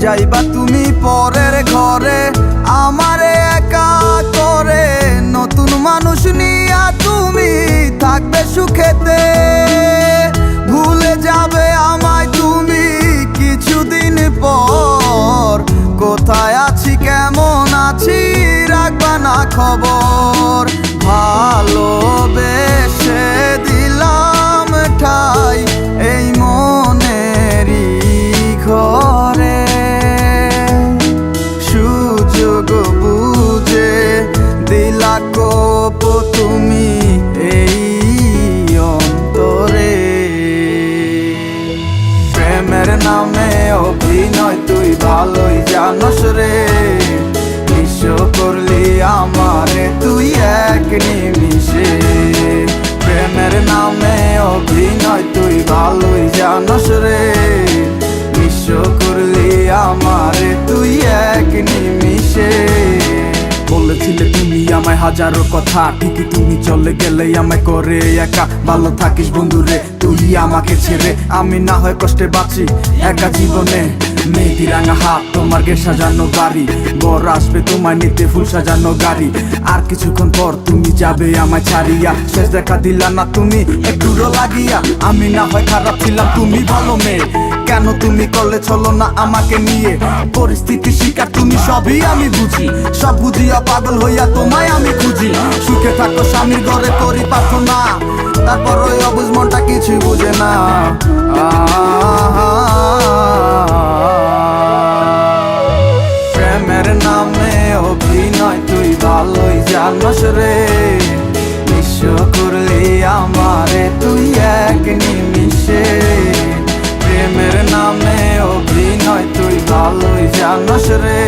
যাইবা তুমি পরের ঘরে আমারে একা করে, নতুন মানুষ নিয়া তুমি থাকবে সুখেতে। ভুলে যাবে আমায় তুমি কিছুদিন পর, কোথায় আছি কেমন আছি রাখবা না খবর। ভালোবেসে দিলাম ঠাই এই মনেরই ঘরে, সুযোগ বুঝে দিলা কোপ তুমি এই অন্তরে। প্রেমের নামে অভিনয় তুই ভালোই জানস রে, নিঃস্ব করলি আমারে তুই এক নিমিষে। প্রেমের নামে অভিনয় তুই ভালোই জানস রে, নিঃস্ব করলি আমারে তুই এক নিমিষে। বলেছিলে তুমি আমায় হাজারো কথা, ঠিকই তুমি চলে গেলে আমায় করে একা। ভালো থাকিস বন্ধুরে তুই আমাকে ছেড়ে, আমি না হয় কষ্টে বাঁচি একা জীবনে। মেহেদি রাঙা হাত তোমার গে সাজানো বাড়ি, বর আসবে তোমায় নিতে ফুল সাজানো গাড়ি। আর কিছুক্ষণ পর তুমি যাবে আমায় ছাড়িয়া, শেষ দেখা দিলা না তুমি একটুরো লাগিয়া। আমি না হয় খারাপ ছিলাম তুমি ভালো মেয়ে, কেন তুমি করলে চলো না আমাকে নিয়ে। পরিস্থিতি শিকার তুমি সবই আমি বুঝি, সব বুঝিয়া পাগল হইয়া তোমায় আমি খুঁজি। সুখে থাকো স্বামীর ঘরে করি প্রার্থনা, তারপর ওই অবুঝ মনটা কিছুই বুঝে না। প্রেমের নামে অভিনয় তুই ভালোই জানস রে, নিঃস্ব করলি আমারে তুই এক নিমিষে। প্রেমের নামে অভিনয় তুই ভালোই জানস রে,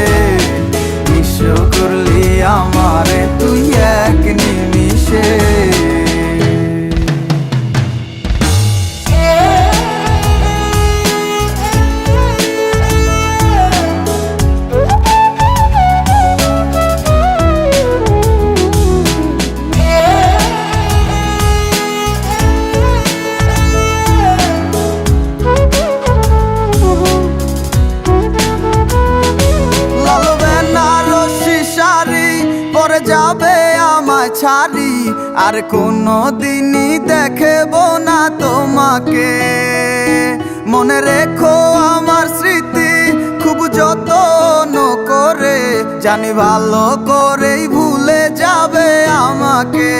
নিঃস্ব করলি আমারে তুই এক নিমিষে। যাবে আমায় ছাড়ি আর কোনো দিনই দেখব না তোমাকে। মনে রেখো আমার স্মৃতি খুব যত্ন করে, জানি ভালো করেই ভুলে যাবে আমাকে।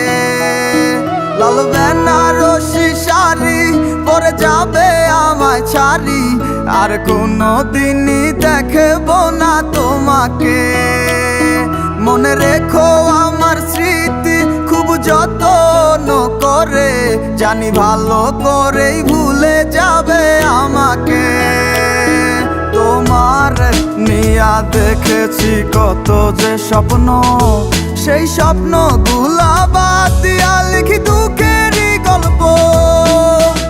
লাল বেনারসি শাড়ি পরে যাবে আমায় ছাড়ি আর কোনো দিনই দেখব না তোমাকে। মনে রেখো আমার স্মৃতি খুব যত্ন করে, জানি ভালো করেই ভুলে যাবে আমাকে। তোমার নিয়া দেখেছি কত যে স্বপ্ন, সেই স্বপ্ন গুলা বাদ দিয়া লিখি দুঃখেরই গল্প।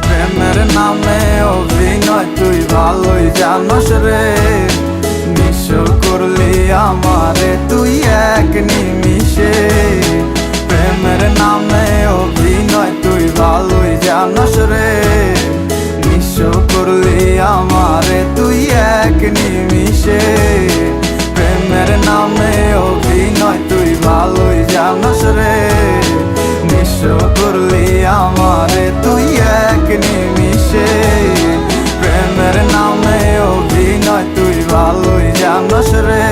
প্রেমের নামে অভিনয় তুই ভালোই জানস রে, নিঃস্ব করলি আমারে তুই এক নিমিষে। প্রেমের নামে অভিনয় তুই ভালোই জানস রে, নিঃস্ব করলি আমারে তুই এক নিমিষে। প্রেমের নামে অভিনয় তুই ভালোই জানস রে, নিঃস্ব করলি আমারে তুই এক নিমিষে। প্রেমের নামে অভিনয় তুই ভালোই জানস রে,